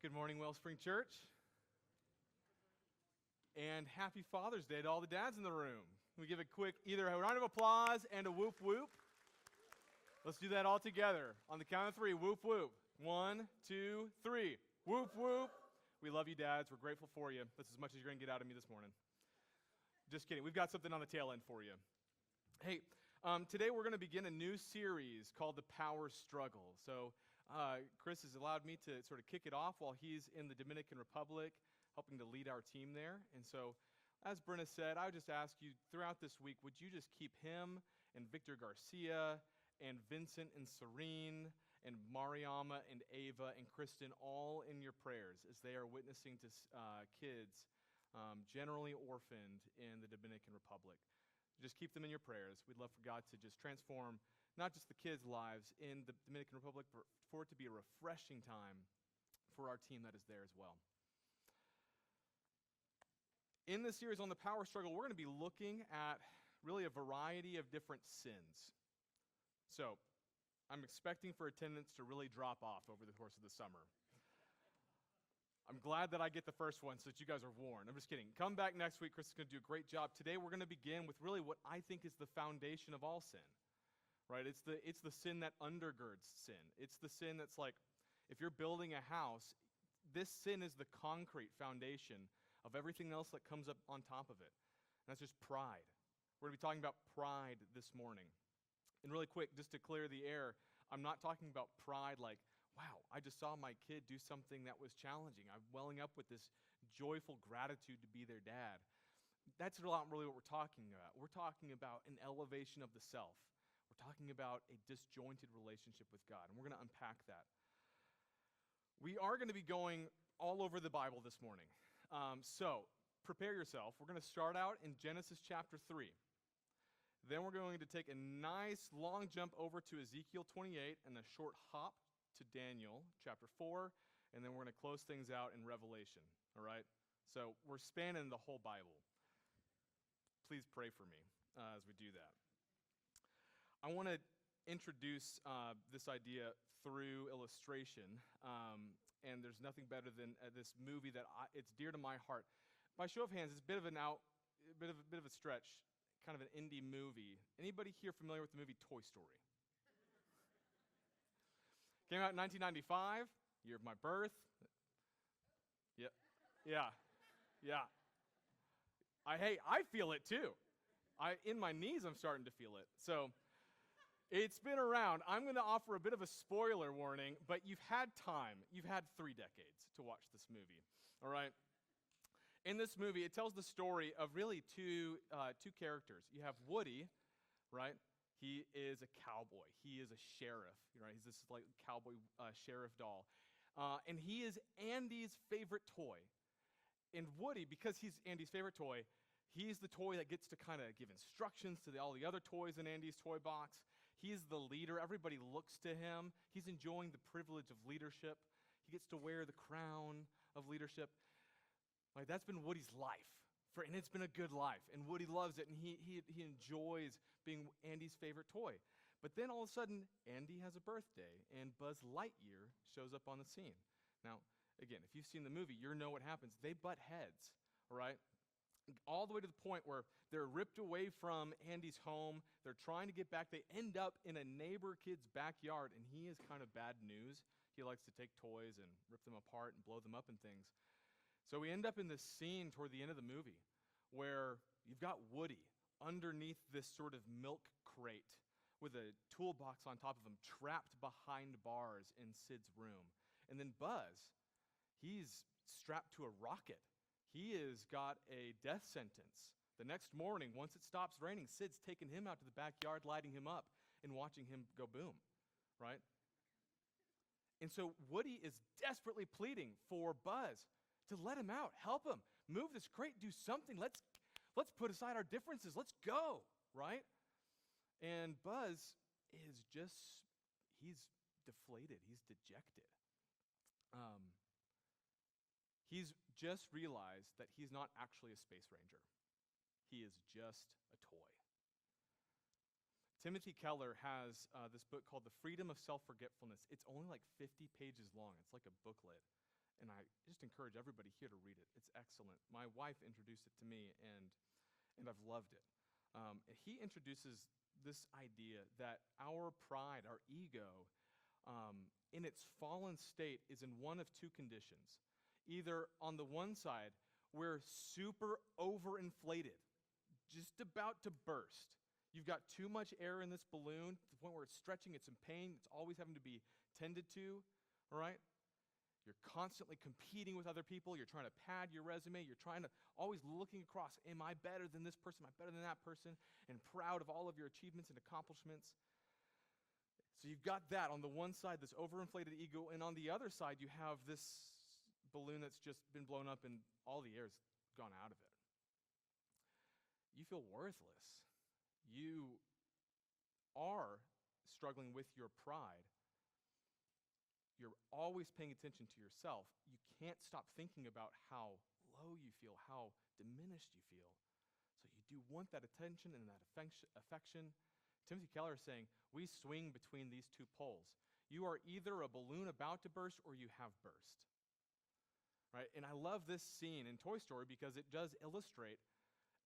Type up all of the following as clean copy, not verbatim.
Good morning, Wellspring Church. And happy Father's Day to all the dads in the room. We give a quick either a round of applause and a whoop whoop. Let's do that all together. On the count of three, whoop whoop. 1, 2, 3. Whoop whoop. We love you, dads. We're grateful for you. That's as much as you're going to get out of me this morning. Just kidding. We've got something on the tail end for you. Hey, today we're going to begin a new series called The Power Struggle. So Chris has allowed me to sort of kick it off while he's in the Dominican Republic, helping to lead our team there. And so, as Brenna said, I would just ask you throughout this week, would you just keep him and Victor Garcia and Vincent and Serene and Mariama and Ava and Kristen all in your prayers as they are witnessing to kids generally orphaned in the Dominican Republic. Just keep them in your prayers. We'd love for God to just transform not just the kids' lives in the Dominican Republic, but for it to be a refreshing time for our team that is there as well. In this series on the power struggle, we're going to be looking at really a variety of different sins. So I'm expecting for attendance to really drop off over the course of the summer. I'm glad that I get the first one so that you guys are warned. I'm just kidding. Come back next week. Chris is going to do a great job. Today we're going to begin with really what I think is the foundation of all sin. Right? It's the sin that undergirds sin. It's the sin that's like, if you're building a house, this sin is the concrete foundation of everything else that comes up on top of it. And that's just pride. We're going to be talking about pride this morning. And really quick, just to clear the air, I'm not talking about pride like, wow, I just saw my kid do something that was challenging. I'm welling up with this joyful gratitude to be their dad. That's not really what we're talking about. We're talking about an elevation of the self. We're talking about a disjointed relationship with God, and we're going to unpack that. We are going to be going all over the Bible this morning. So prepare yourself. We're going to start out in Genesis chapter 3. Then we're going to take a nice long jump over to Ezekiel 28 and a short hop to Daniel chapter 4, and then we're going to close things out in Revelation, all right? So we're spanning the whole Bible. Please pray for me as we do that. I want to introduce this idea through illustration, and there's nothing better than this movie that it's dear to my heart. By show of hands, it's a bit of a stretch, kind of an indie movie. Anybody here familiar with the movie Toy Story? Came out in 1995, year of my birth. Yeah. I feel it too. In my knees, I'm starting to feel it. So it's been around. I'm going to offer a bit of a spoiler warning, but you've had time. You've had 3 decades to watch this movie, all right? In this movie, it tells the story of really two characters. You have Woody, right? He is a cowboy. He is a sheriff, right? He's this like cowboy sheriff doll. And he is Andy's favorite toy. And Woody, because he's Andy's favorite toy, he's the toy that gets to kind of give instructions to all the other toys in Andy's toy box. He's the leader. Everybody looks to him. He's enjoying the privilege of leadership. He gets to wear the crown of leadership. Like, that's been Woody's life, and it's been a good life. And Woody loves it, and he enjoys being Andy's favorite toy. But then all of a sudden, Andy has a birthday, and Buzz Lightyear shows up on the scene. Now, again, if you've seen the movie, you know what happens. They butt heads, all right? All the way to the point where they're ripped away from Andy's home. They're trying to get back. They end up in a neighbor kid's backyard, and he is kind of bad news. He likes to take toys and rip them apart and blow them up and things. So we end up in this scene toward the end of the movie where you've got Woody underneath this sort of milk crate with a toolbox on top of him, trapped behind bars in Sid's room. And then Buzz, he's strapped to a rocket. He has got a death sentence. The next morning, once it stops raining, Sid's taking him out to the backyard, lighting him up, and watching him go boom, right? And so Woody is desperately pleading for Buzz to let him out, help him, move this crate, do something. Let's put aside our differences. Let's go, right? And Buzz is he's deflated. He's dejected. He's just realized that he's not actually a space ranger. He is just a toy. Timothy Keller has this book called The Freedom of Self-Forgetfulness. It's only like 50 pages long. It's like a booklet. And I just encourage everybody here to read it. It's excellent. My wife introduced it to me, and I've loved it. He introduces this idea that our pride, our ego, in its fallen state is in one of two conditions. Either on the one side, we're super overinflated, just about to burst. You've got too much air in this balloon to the point where it's stretching, it's in pain, it's always having to be tended to, all right? You're constantly competing with other people. You're trying to pad your resume. You're trying to always looking across, am I better than this person? Am I better than that person? And proud of all of your achievements and accomplishments. So you've got that on the one side, this overinflated ego, and on the other side, you have this balloon that's just been blown up and all the air's gone out of it. You feel worthless. You are struggling with your pride. You're always paying attention to yourself. You can't stop thinking about how low you feel, how diminished you feel. So you do want that attention and that affection. Timothy Keller is saying, we swing between these two poles. You are either a balloon about to burst or you have burst. Right? And I love this scene in Toy Story because it does illustrate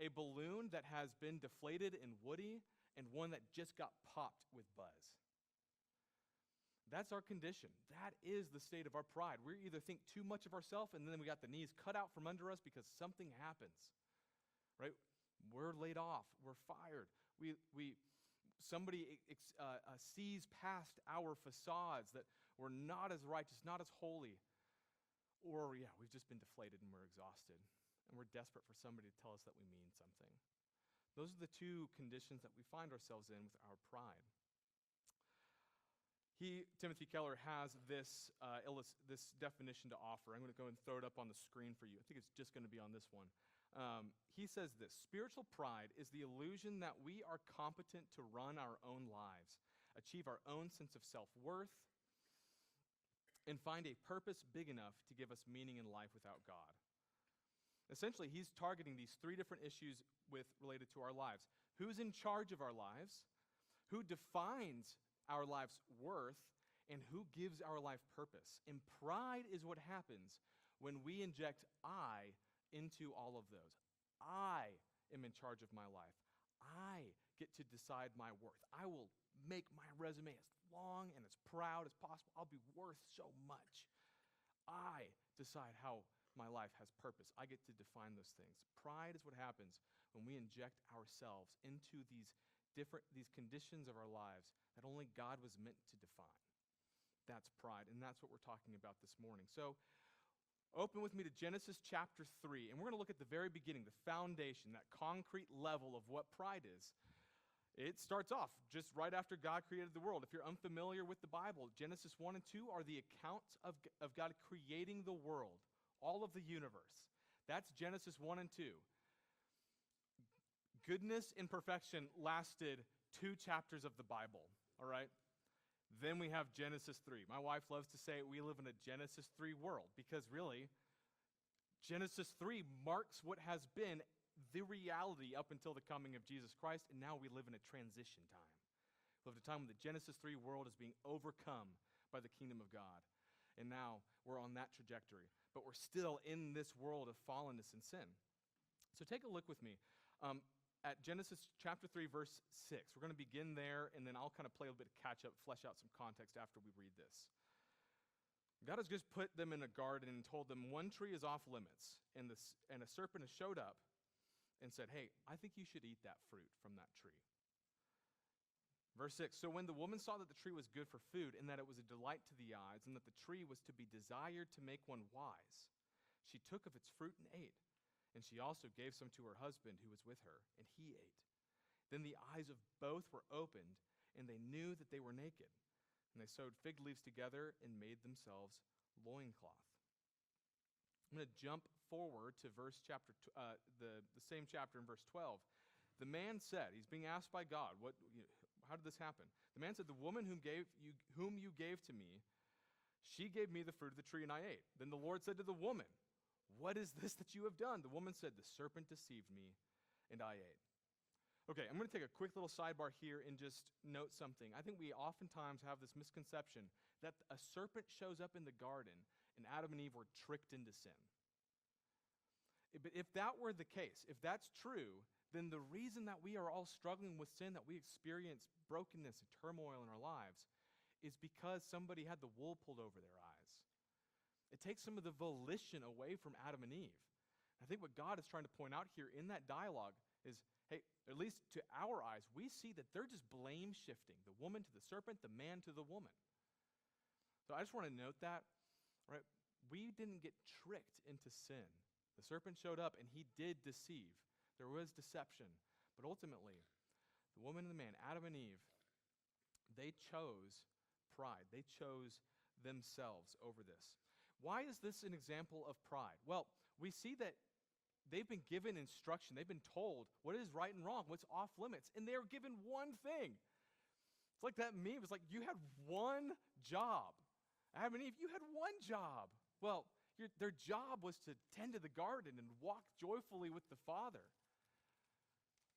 a balloon that has been deflated and woody and one that just got popped with buzz. That's our condition. That is the state of our pride. We either think too much of ourselves and then we got the knees cut out from under us because something happens. Right? We're laid off. We're fired. Somebody sees past our facades that we're not as righteous, not as holy. Or, we've just been deflated and we're exhausted. And we're desperate for somebody to tell us that we mean something. Those are the two conditions that we find ourselves in with our pride. Timothy Keller, has this definition to offer. I'm going to go and throw it up on the screen for you. I think it's just going to be on this one. He says this: spiritual pride is the illusion that we are competent to run our own lives, achieve our own sense of self-worth, and find a purpose big enough to give us meaning in life without God. Essentially, he's targeting these three different issues related to our lives. Who's in charge of our lives? Who defines our life's worth, and who gives our life purpose? And pride is what happens when we inject I into all of those. I am in charge of my life. I get to decide my worth. I will make my resume as long and as proud as possible. I'll be worth so much. I decide how my life has purpose. I get to define those things. Pride is what happens when we inject ourselves into these conditions of our lives that only God was meant to define. That's pride, and that's what we're talking about this morning. So open with me to Genesis chapter 3, and we're going to look at the very beginning, the foundation, that concrete level of what pride is. It starts off just right after God created the world. If you're unfamiliar with the Bible, Genesis 1 and 2 are the accounts of God creating the world, all of the universe. That's Genesis 1 and 2. Goodness and perfection lasted 2 chapters of the Bible, all right? Then we have Genesis 3. My wife loves to say we live in a Genesis 3 world because really, Genesis 3 marks what has been the reality up until the coming of Jesus Christ, and now we live in a transition time. We live in a time when the Genesis 3 world is being overcome by the kingdom of God. And now we're on that trajectory. But we're still in this world of fallenness and sin. So take a look with me at Genesis chapter 3, verse 6. We're going to begin there, and then I'll kind of play a bit of catch-up, flesh out some context after we read this. God has just put them in a garden and told them one tree is off limits, and a serpent has showed up and said, hey, I think you should eat that fruit from that tree. Verse 6, so when the woman saw that the tree was good for food and that it was a delight to the eyes and that the tree was to be desired to make one wise, she took of its fruit and ate. And she also gave some to her husband who was with her, and he ate. Then the eyes of both were opened, and they knew that they were naked. And they sewed fig leaves together and made themselves loincloth. I'm going to jump forward to the same chapter in verse 12. The man said, he's being asked by God, how did this happen? The man said, the woman whom you gave to me, she gave me the fruit of the tree and I ate. Then the Lord said to the woman, what is this that you have done? The woman said, the serpent deceived me and I ate. Okay, I'm going to take a quick little sidebar here and just note something. I think we oftentimes have this misconception that a serpent shows up in the garden and Adam and Eve were tricked into sin. But if that were the case, if that's true, then the reason that we are all struggling with sin, that we experience brokenness and turmoil in our lives, is because somebody had the wool pulled over their eyes. It takes some of the volition away from Adam and Eve. I think what God is trying to point out here in that dialogue is, hey, at least to our eyes, we see that they're just blame shifting, the woman to the serpent, the man to the woman. So I just want to note that, right? We didn't get tricked into sin. The serpent showed up and he did deceive. There was deception. But ultimately, the woman and the man, Adam and Eve, they chose pride. They chose themselves over this. Why is this an example of pride? Well, we see that they've been given instruction. They've been told what is right and wrong, what's off limits, and they were given one thing. It's like that meme. It's like you had one job. Adam and Eve, you had one job. Well, their job was to tend to the garden and walk joyfully with the Father.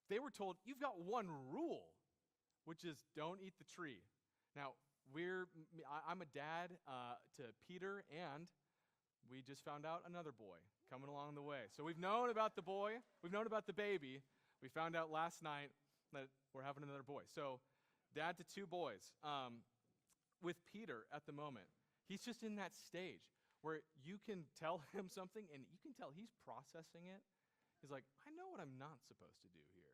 They were told, you've got one rule, which is don't eat the tree. Now, I'm a dad to Peter, and we just found out another boy coming along the way. So we've known about the boy. We've known about the baby. We found out last night that we're having another boy. So dad to two boys. With Peter at the moment, he's just in that stage where you can tell him something, and you can tell he's processing it. He's like, I know what I'm not supposed to do here.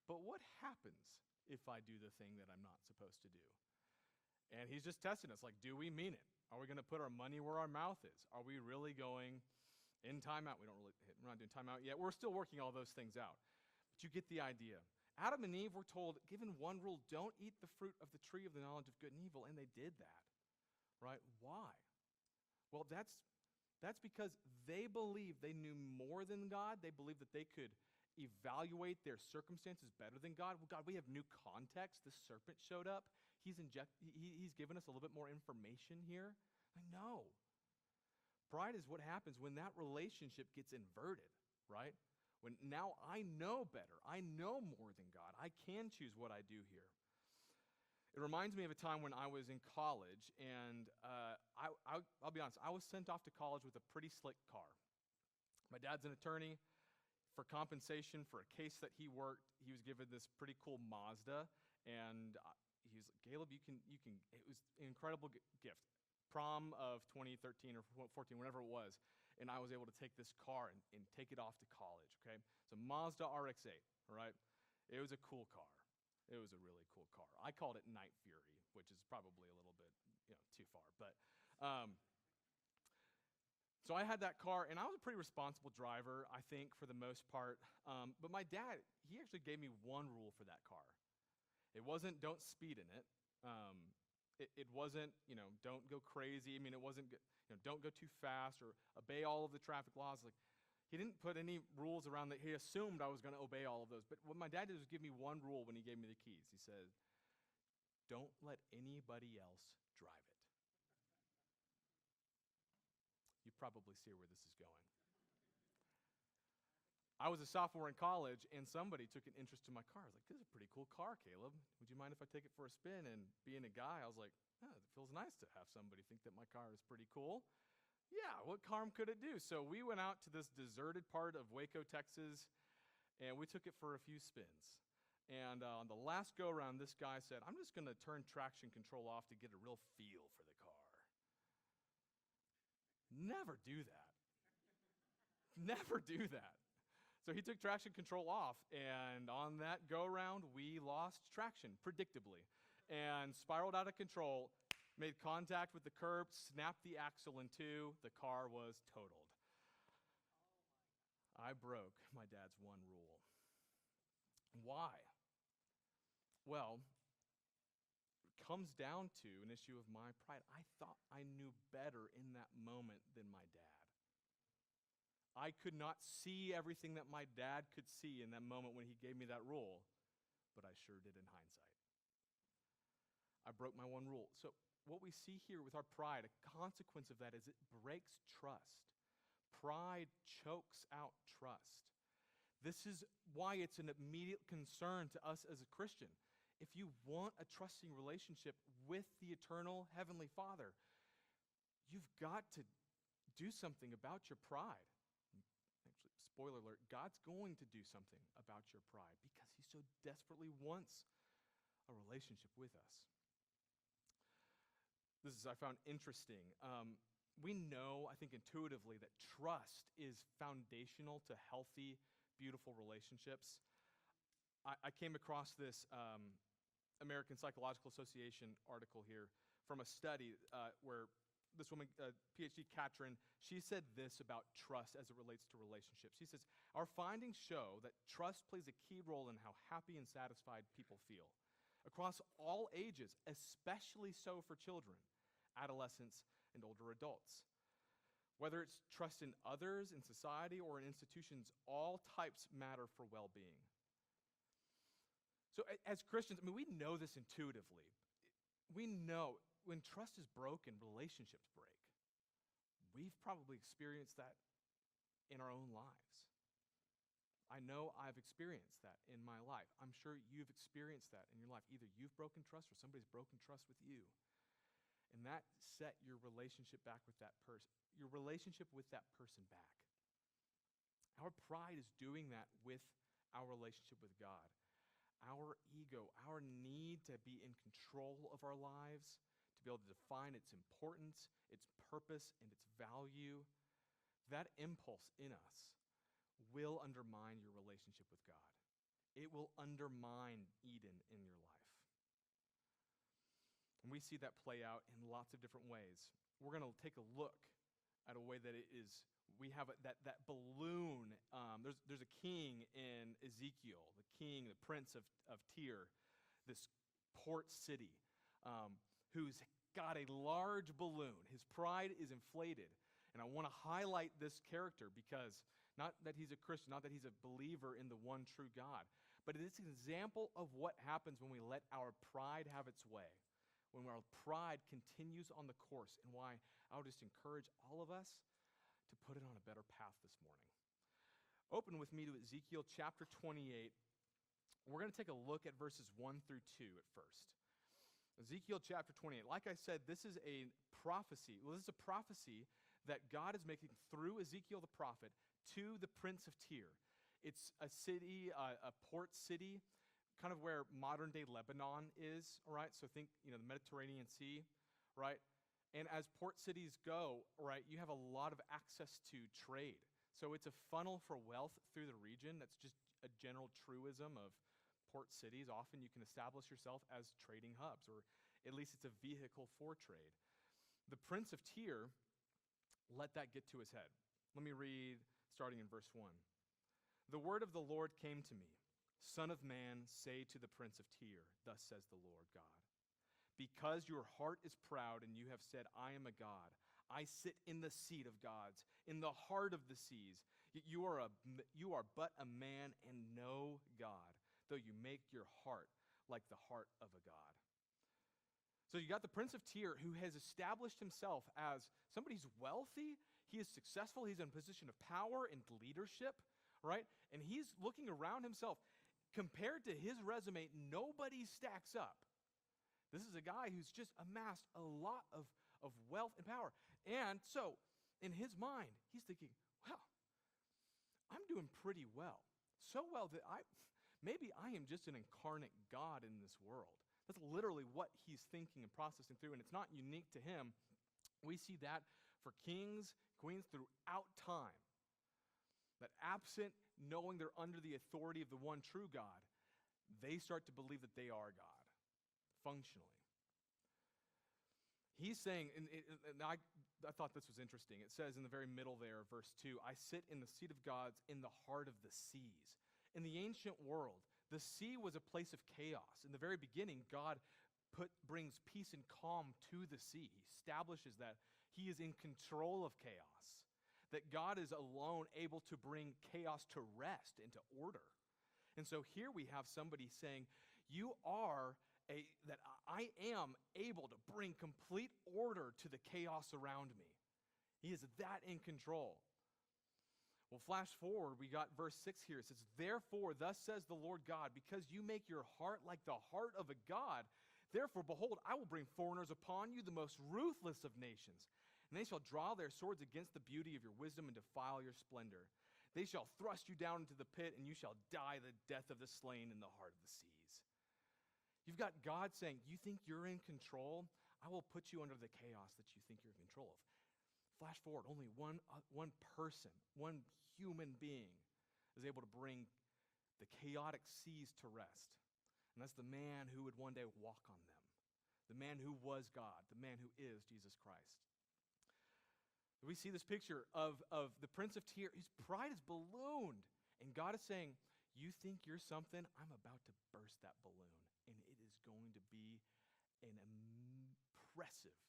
But what happens if I do the thing that I'm not supposed to do? And he's just testing us, like, do we mean it? Are we going to put our money where our mouth is? Are we really going in timeout? We're not doing timeout yet. We're still working all those things out. But you get the idea. Adam and Eve were told, given one rule, don't eat the fruit of the tree of the knowledge of good and evil, and they did that. Right? Why? Well, that's because they believed they knew more than God. They believed that they could evaluate their circumstances better than God. Well, God, we have new context. The serpent showed up. He's given us a little bit more information here. I know. Pride is what happens when that relationship gets inverted, right? When now I know better. I know more than God. I can choose what I do here. It reminds me of a time when I was in college, and I'll be honest, I was sent off to college with a pretty slick car. My dad's an attorney. For compensation for a case that he worked, he was given this pretty cool Mazda, and he was like, Caleb, you can. It was an incredible gift. Prom of 2013 or 14, whatever it was, and I was able to take this car and take it off to college, okay? It's a Mazda RX-8, all right? It was a cool car. It was a really cool car. I called it Night Fury, which is probably a little bit, too far. But so I had that car, and I was a pretty responsible driver, I think, for the most part. But my dad, he actually gave me one rule for that car. It wasn't don't speed in it. It wasn't, don't go crazy. I mean, it wasn't, don't go too fast or obey all of the traffic laws. Like, he didn't put any rules around that. He assumed I was going to obey all of those. But what my dad did was give me one rule when he gave me the keys. He said, don't let anybody else drive it. You probably see where this is going. I was a sophomore in college, and somebody took an interest in my car. I was like, this is a pretty cool car, Caleb. Would you mind if I take it for a spin? And being a guy, I was like, oh, it feels nice to have somebody think that my car is pretty cool. Yeah, what harm could it do? So we went out to this deserted part of Waco, Texas, and we took it for a few spins. And on the last go-around, this guy said, I'm just going to turn traction control off to get a real feel for the car. Never do that. Never do that. So he took traction control off, and on that go-around, we lost traction, predictably, and spiraled out of control. Made contact with the curb, snapped the axle in two. The car was totaled. I broke my dad's one rule. Why? Well, it comes down to an issue of my pride. I thought I knew better in that moment than my dad. I could not see everything that my dad could see in that moment when he gave me that rule, but I sure did in hindsight. I broke my one rule. So what we see here with our pride, a consequence of that is it breaks trust. Pride chokes out trust. This is why it's an immediate concern to us as a Christian. If you want a trusting relationship with the eternal Heavenly Father, you've got to do something about your pride. Actually, spoiler alert, God's going to do something about your pride because he so desperately wants a relationship with us. This is, I found interesting. We know, I think intuitively, that trust is foundational to healthy, beautiful relationships. I came across this American Psychological Association article here from a study where this woman, PhD Katrin, she said this about trust as it relates to relationships. She says, our findings show that trust plays a key role in how happy and satisfied people feel across all ages, especially so for children, adolescents, and older adults. Whether it's trust in others, in society, or in institutions, all types matter for well-being. So as Christians, we know this intuitively. We know when trust is broken, relationships break. We've probably experienced that in our own lives. I know I've experienced that in my life. I'm sure you've experienced that in your life. Either you've broken trust or somebody's broken trust with you. And that set your relationship back with that person, your relationship with that person back. Our pride is doing that with our relationship with God. Our ego, our need to be in control of our lives, to be able to define its importance, its purpose, and its value, that impulse in us will undermine your relationship with God. It will undermine Eden in your life. And we see that play out in lots of different ways. We're going to take a look at a way that it is, we have that balloon. There's a king in Ezekiel, the king, the prince of Tyre, this port city, who's got a large balloon. His pride is inflated. And I want to highlight this character because not that he's a Christian, not that he's a believer in the one true God, but it's an example of what happens when we let our pride have its way, when our pride continues on the course, and why I would just encourage all of us to put it on a better path this morning. Open with me to Ezekiel chapter 28. We're going to take a look at verses 1 through 2 at first. Ezekiel chapter 28. Like I said, this is a prophecy. Well, this is a prophecy that God is making through Ezekiel the prophet to the prince of Tyre. It's a city, a port city, kind of where modern-day Lebanon is, right? So think, the Mediterranean Sea, right? And as port cities go, right, you have a lot of access to trade. So it's a funnel for wealth through the region. That's just a general truism of port cities. Often you can establish yourself as trading hubs, or at least it's a vehicle for trade. The prince of Tyre let that get to his head. Let me read starting in verse 1. The word of the Lord came to me. Son of man, say to the prince of Tyre, thus says the Lord God. Because your heart is proud and you have said, I am a god. I sit in the seat of gods, in the heart of the seas. Yet you are but a man and no God, though you make your heart like the heart of a god. So you got the prince of Tyre who has established himself as somebody who's wealthy. He is successful. He's in a position of power and leadership, right? And he's looking around himself. Compared to his resume, nobody stacks up. This is a guy who's just amassed a lot of wealth and power. And so, in his mind, he's thinking, well, I'm doing pretty well. So well that maybe I am just an incarnate God in this world. That's literally what he's thinking and processing through, and it's not unique to him. We see that for kings, queens throughout time. That absent knowing they're under the authority of the one true God, they start to believe that they are God. Functionally. He's saying, and I thought this was interesting. It says in the very middle there, verse 2, I sit in the seat of gods in the heart of the seas. In the ancient world, the sea was a place of chaos. In the very beginning, God brings peace and calm to the sea. He establishes that he is in control of chaos, that God is alone able to bring chaos to rest and to order. And so here we have somebody saying, that I am able to bring complete order to the chaos around me. He is that in control. Well, flash forward, we got verse 6 here. It says, therefore, thus says the Lord God, because you make your heart like the heart of a god, therefore, behold, I will bring foreigners upon you, the most ruthless of nations. And they shall draw their swords against the beauty of your wisdom and defile your splendor. They shall thrust you down into the pit, and you shall die the death of the slain in the heart of the seas. You've got God saying, you think you're in control? I will put you under the chaos that you think you're in control of. Flash forward, only one person, one human being is able to bring the chaotic seas to rest. And that's the man who would one day walk on them. The man who was God, the man who is Jesus Christ. We see this picture of the Prince of Tyre. His pride is ballooned. And God is saying, you think you're something? I'm about to burst that balloon. And it is going to be an impressive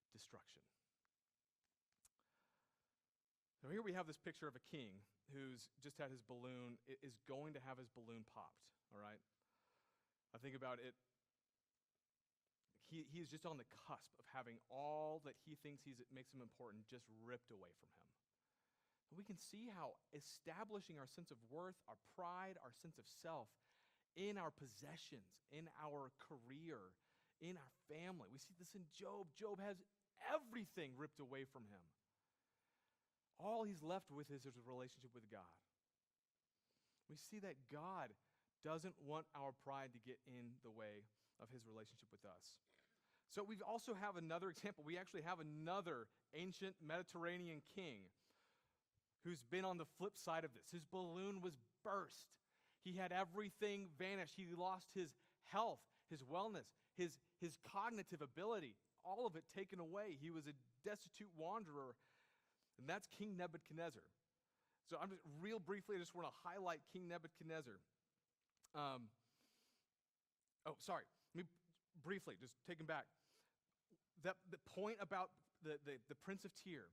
destruction. So here we have this picture of a king who's just had his balloon, is going to have his balloon popped, all right? I think about it. He is just on the cusp of having all that he thinks makes him important just ripped away from him. And we can see how establishing our sense of worth, our pride, our sense of self in our possessions, in our career, in our family. We see this in Job. Job has everything ripped away from him. All he's left with is his relationship with God. We see that God doesn't want our pride to get in the way of his relationship with us. So we also have another example. We actually have another ancient Mediterranean king who's been on the flip side of this. His balloon was burst. He had everything vanish. He lost his health, his wellness, his cognitive ability, all of it taken away. He was a destitute wanderer, and that's King Nebuchadnezzar. So I'm just real briefly, I just want to highlight King Nebuchadnezzar. Let me briefly, just take him back. The point about the Prince of Tyre,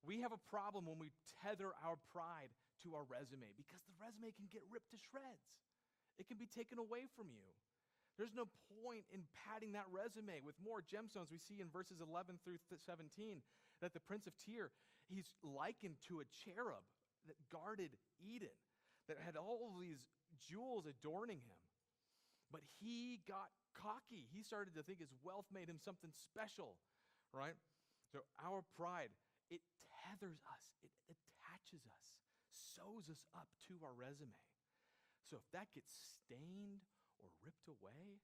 we have a problem when we tether our pride to our resume because the resume can get ripped to shreds. It can be taken away from you. There's no point in padding that resume with more gemstones. We see in verses 11 through 17 that the Prince of Tyre, he's likened to a cherub that guarded Eden, that had all of these jewels adorning him. But he got cocky. He started to think his wealth made him something special, right? So our pride, it tethers us, it attaches us, sews us up to our resume. So if that gets stained or ripped away,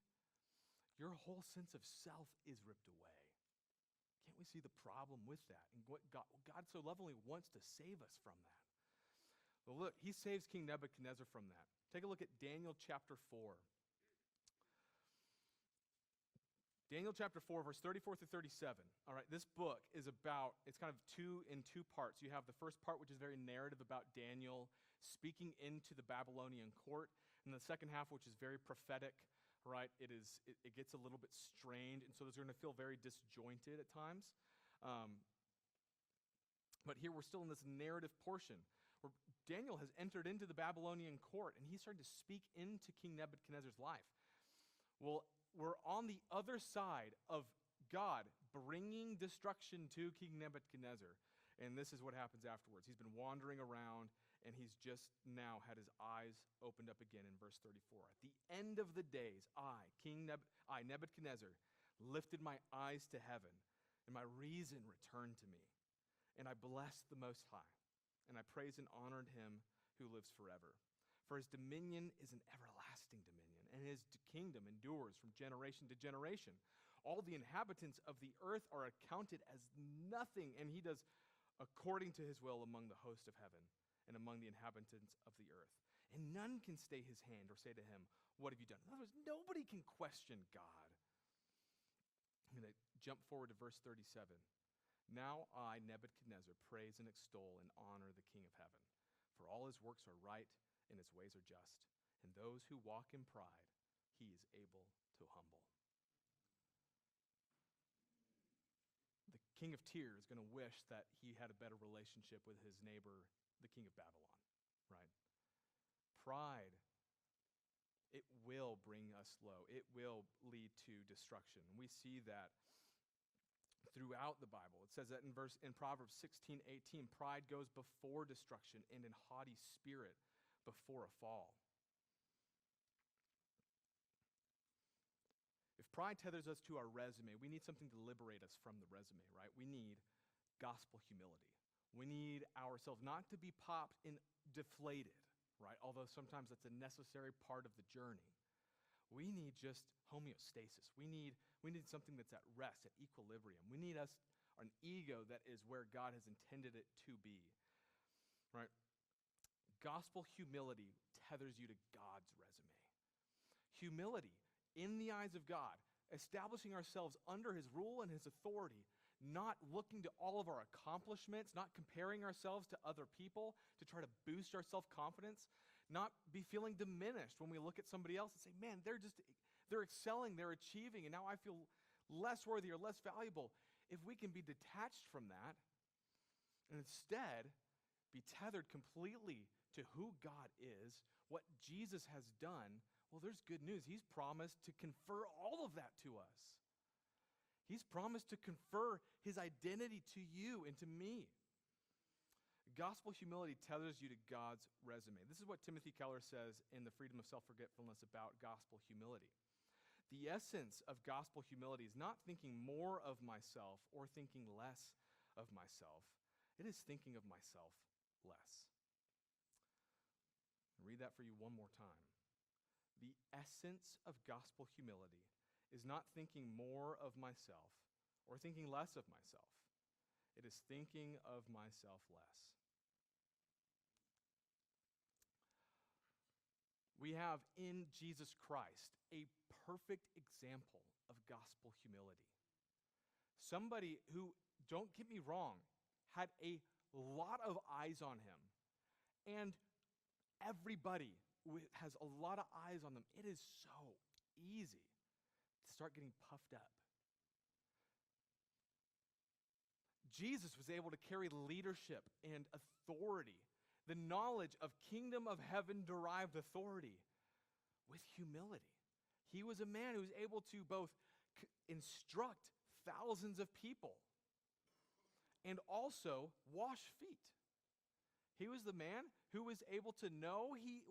your whole sense of self is ripped away. Can't we see the problem with that? And what God so lovingly wants to save us from that. Well, look, he saves King Nebuchadnezzar from that. Take a look at Daniel chapter 4. Daniel chapter 4, verse 34 through 37. All right, this book is about, it's kind of in two parts. You have the first part, which is very narrative about Daniel speaking into the Babylonian court, and the second half, which is very prophetic, right? It gets a little bit strained, and so it's going to feel very disjointed at times. But here we're still in this narrative portion where Daniel has entered into the Babylonian court, and he's starting to speak into King Nebuchadnezzar's life. Well, we're on the other side of God bringing destruction to King Nebuchadnezzar. And this is what happens afterwards. He's been wandering around, and he's just now had his eyes opened up again in verse 34. At the end of the days, I, Nebuchadnezzar, lifted my eyes to heaven, and my reason returned to me. And I blessed the Most High, and I praised and honored him who lives forever. For his dominion is an everlasting dominion, and his kingdom endures from generation to generation. All the inhabitants of the earth are accounted as nothing, and he does according to his will among the host of heaven and among the inhabitants of the earth. And none can stay his hand or say to him, what have you done? In other words, nobody can question God. I'm going to jump forward to verse 37. Now I, Nebuchadnezzar, praise and extol and honor the King of heaven, for all his works are right and his ways are just. And those who walk in pride, he is able to humble. The king of Tyre is going to wish that he had a better relationship with his neighbor, the king of Babylon, right? Pride, it will bring us low. It will lead to destruction. And we see that throughout the Bible. It says that in Proverbs 16:18, pride goes before destruction, and an haughty spirit before a fall. If pride tethers us to our resume, we need something to liberate us from the resume, right? We need gospel humility. We need ourselves not to be popped and deflated, right? Although sometimes that's a necessary part of the journey. We need just homeostasis. We need something that's at rest, at equilibrium. We need an ego that is where God has intended it to be, right? Gospel humility tethers you to God's resume. Humility in the eyes of God, establishing ourselves under his rule and his authority, not looking to all of our accomplishments, not comparing ourselves to other people to try to boost our self-confidence, not be feeling diminished when we look at somebody else and say, man, they're excelling, they're achieving, and now I feel less worthy or less valuable. If we can be detached from that and instead be tethered completely to who God is, what Jesus has done, well, there's good news. He's promised to confer all of that to us. He's promised to confer his identity to you and to me. Gospel humility tethers you to God's resume. This is what Timothy Keller says in The Freedom of Self-Forgetfulness about gospel humility. The essence of gospel humility is not thinking more of myself or thinking less of myself. It is thinking of myself less. I'll read that for you one more time. The essence of gospel humility is not thinking more of myself or thinking less of myself. It is thinking of myself less. We have in Jesus Christ a perfect example of gospel humility. Somebody who, don't get me wrong, had a lot of eyes on him. And everybody has a lot of eyes on them. It is so easy to start getting puffed up. Jesus was able to carry leadership and authority, the knowledge of kingdom of heaven derived authority, with humility. He was a man who was able to both instruct thousands of people and also wash feet. He was the man who was able to know he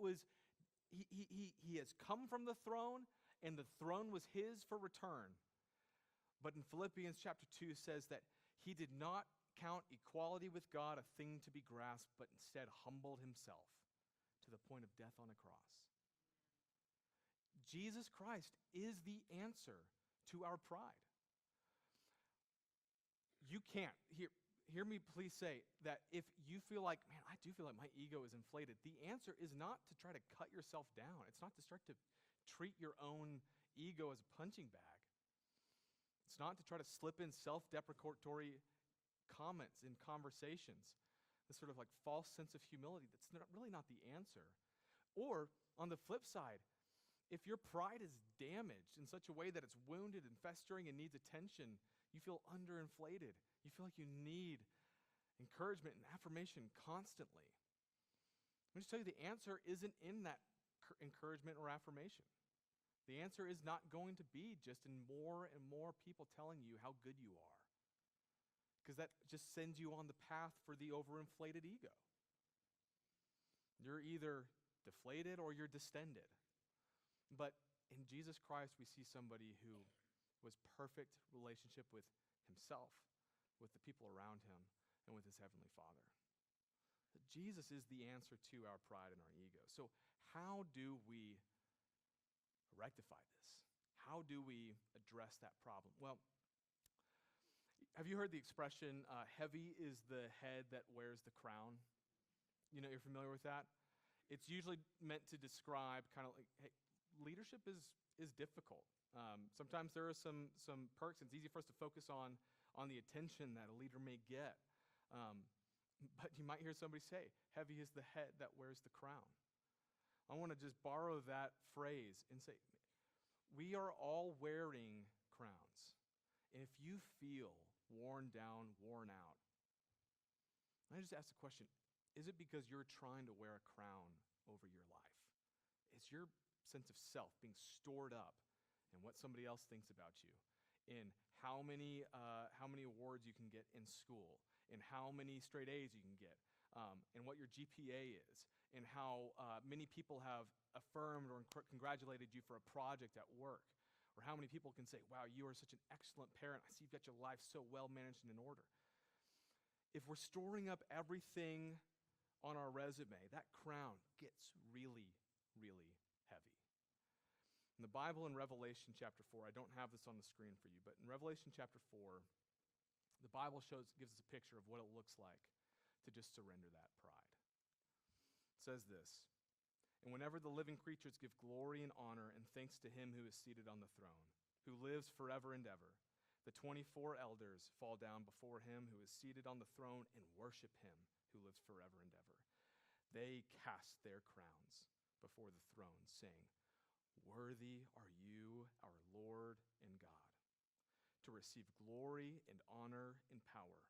has come from the throne, and the throne was his for return. But in Philippians chapter 2 says that he did not count equality with God a thing to be grasped, but instead humbled himself to the point of death on a cross. Jesus Christ is the answer to our pride. You can't, hear me please say that if you feel like, man, I do feel like my ego is inflated, the answer is not to try to cut yourself down. It's not to start to treat your own ego as a punching bag. It's not to try to slip in self-deprecatory comments in conversations, this sort of like false sense of humility. That's really not the answer. Or on the flip side, if your pride is damaged in such a way that it's wounded and festering and needs attention, you feel underinflated. You feel like you need encouragement and affirmation constantly. Let me just tell you, the answer isn't in that encouragement or affirmation. The answer is not going to be just in more and more people telling you how good you are, because that just sends you on the path for the overinflated ego. You're either deflated or you're distended. But in Jesus Christ, we see somebody who was perfect relationship with himself, with the people around him, and with his heavenly Father. Jesus is the answer to our pride and our ego. So how do we rectify this? How do we address that problem? Well, have you heard the expression, heavy is the head that wears the crown? You know, you're familiar with that? It's usually meant to describe kind of like, hey, leadership is difficult. Sometimes there are some perks. It's easy for us to focus on the attention that a leader may get. But you might hear somebody say, heavy is the head that wears the crown. I want to just borrow that phrase and say, we are all wearing crowns. And if you feel worn down, worn out, I just ask the question, is it because you're trying to wear a crown over your life? Is your sense of self being stored up in what somebody else thinks about you, in how many awards you can get in school, in how many straight A's you can get, and what your GPA is, and how many people have affirmed or congratulated you for a project at work, or how many people can say, wow, you are such an excellent parent. I see you've got your life so well managed and in order. if we're storing up everything on our resume, that crown gets really, really heavy. In the Bible, in Revelation chapter 4, I don't have this on the screen for you, but in Revelation chapter 4, the Bible gives us a picture of what it looks like to just surrender that pride. It says this, "And whenever the living creatures give glory and honor and thanks to him who is seated on the throne, who lives forever and ever, the 24 elders fall down before him who is seated on the throne and worship him who lives forever and ever. They cast their crowns before the throne, saying, 'Worthy are you, our Lord and God, to receive glory and honor and power,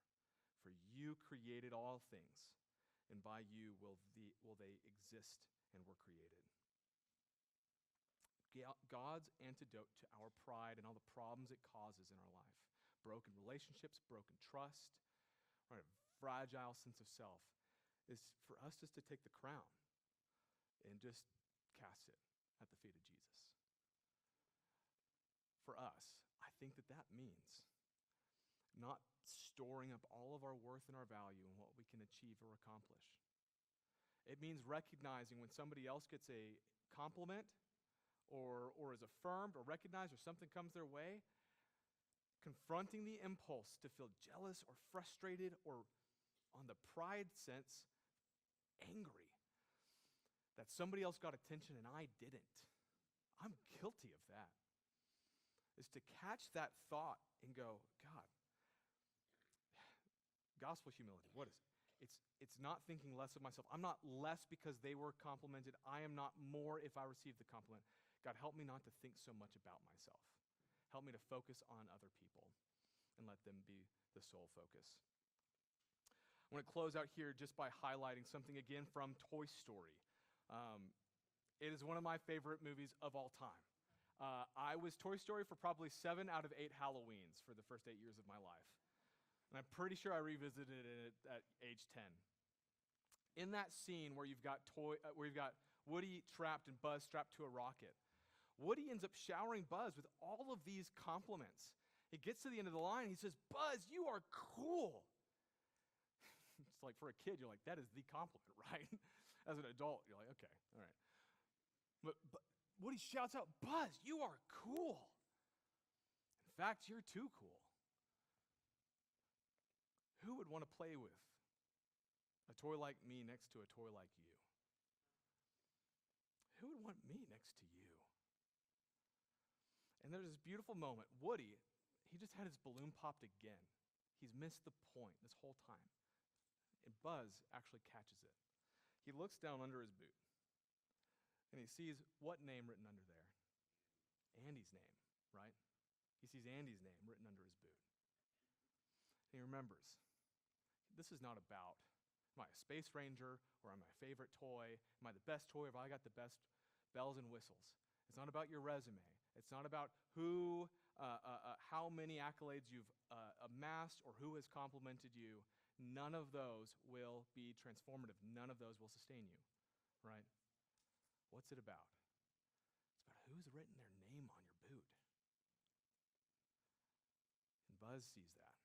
for you created all things, and by you will they exist and were created.'" God's antidote to our pride and all the problems it causes in our life, broken relationships, broken trust, right, a fragile sense of self, is for us just to take the crown and just cast it at the feet of Jesus. For us, I think that means not storing up all of our worth and our value in what we can achieve or accomplish. It means recognizing when somebody else gets a compliment or is affirmed or recognized or something comes their way, confronting the impulse to feel jealous or frustrated or, on the pride sense, angry that somebody else got attention and I didn't. I'm guilty of that. Is to catch that thought and go, God, gospel humility, what is it? It's not thinking less of myself. I'm not less because they were complimented. I am not more if I receive the compliment. God, help me not to think so much about myself. Help me to focus on other people and let them be the sole focus. I want to close out here just by highlighting something again from Toy Story. It is one of my favorite movies of all time. I was Toy Story for probably 7 out of 8 Halloweens for the first 8 years of my life. And I'm pretty sure I revisited it at age 10. In that scene where you've got Woody trapped and Buzz strapped to a rocket, Woody ends up showering Buzz with all of these compliments. He gets to the end of the line, and he says, "Buzz, you are cool." It's like, for a kid, you're like, that is the compliment, right? As an adult, you're like, okay, all right. But Woody shouts out, "Buzz, you are cool. In fact, you're too cool." Who would want to play with a toy like me next to a toy like you? Who would want me next to you? And there's this beautiful moment. Woody, he just had his balloon popped again. He's missed the point this whole time. And Buzz actually catches it. He looks down under his boot, and he sees what name written under there? Andy's name, right? He sees Andy's name written under his boot. And he remembers, this is not about, am I a space ranger, or am I my favorite toy? Am I the best toy, or have I got the best bells and whistles? It's not about your resume. It's not about how many accolades you've amassed or who has complimented you. None of those will be transformative. None of those will sustain you, right? What's it about? It's about who's written their name on your boot. And Buzz sees that.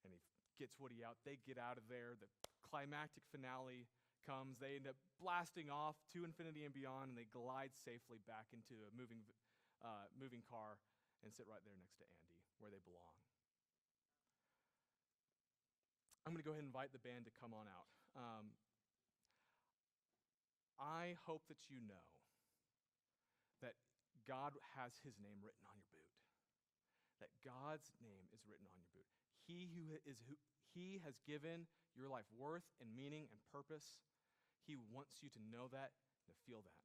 And he gets Woody out. They get out of there. The climactic finale comes. They end up blasting off to infinity and beyond, and they glide safely back into a moving car and sit right there next to Andy, where they belong. I'm going to go ahead and invite the band to come on out. I hope that you know that God has his name written on your boot. That God's name is written on your boot. He has given your life worth and meaning and purpose. He wants you to know that and to feel that,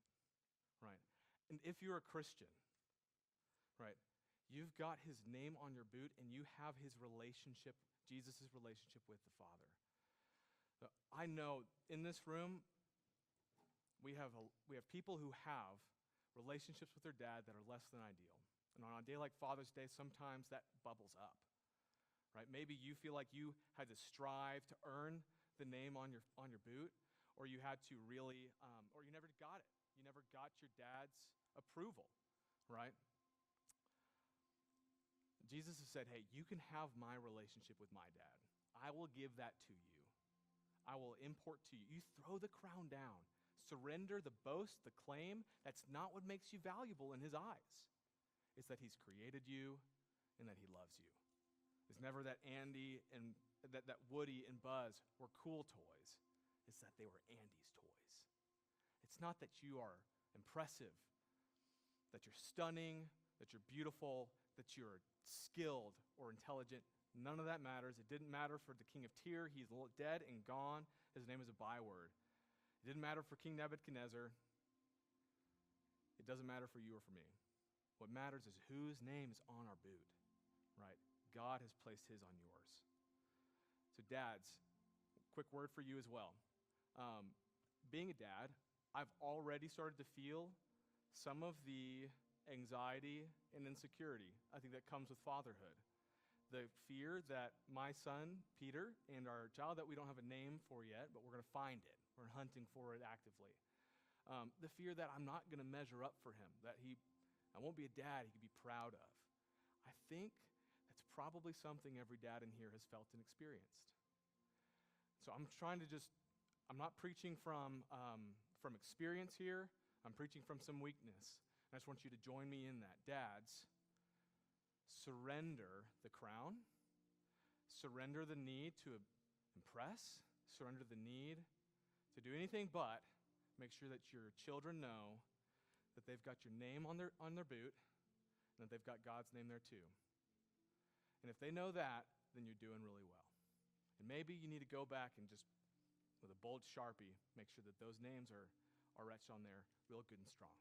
right? And if you're a Christian, right, you've got his name on your boot and you have his relationship, Jesus' relationship with the Father. So I know in this room, we have people who have relationships with their dad that are less than ideal. And on a day like Father's Day, sometimes that bubbles up, right? Maybe you feel like you had to strive to earn the name on your boot, or you had to really, or you never got it. You never got your dad's approval, right? Jesus has said, hey, you can have my relationship with my dad. I will give that to you. I will import to you. You throw the crown down. Surrender the boast, the claim. That's not what makes you valuable in his eyes. It's that he's created you and that he loves you. It's never that Andy and that Woody and Buzz were cool toys. It's that they were Andy's toys. It's not that you are impressive, that you're stunning, that you're beautiful, that you're skilled or intelligent. None of that matters. It didn't matter for the king of Tyre. He's dead and gone. His name is a byword. It didn't matter for King Nebuchadnezzar. It doesn't matter for you or for me. What matters is whose name is on our boot, right? God has placed his on yours. So dads, quick word for you as well. Being a dad, I've already started to feel some of the anxiety and insecurity, I think, that comes with fatherhood. The fear that my son, Peter, and our child that we don't have a name for yet, but we're going to find it. We're hunting for it actively. The fear that I'm not going to measure up for him, that I won't be a dad he could be proud of. I think that's probably something every dad in here has felt and experienced. So I'm not preaching from experience here. I'm preaching from some weakness. And I just want you to join me in that. Dads, surrender the crown, surrender the need to impress, surrender the need to do anything but make sure that your children know that they've got your name on their boot and that they've got God's name there too. And if they know that, then you're doing really well. And maybe you need to go back and just, with a bold Sharpie, make sure that those names are etched on there real good and strong.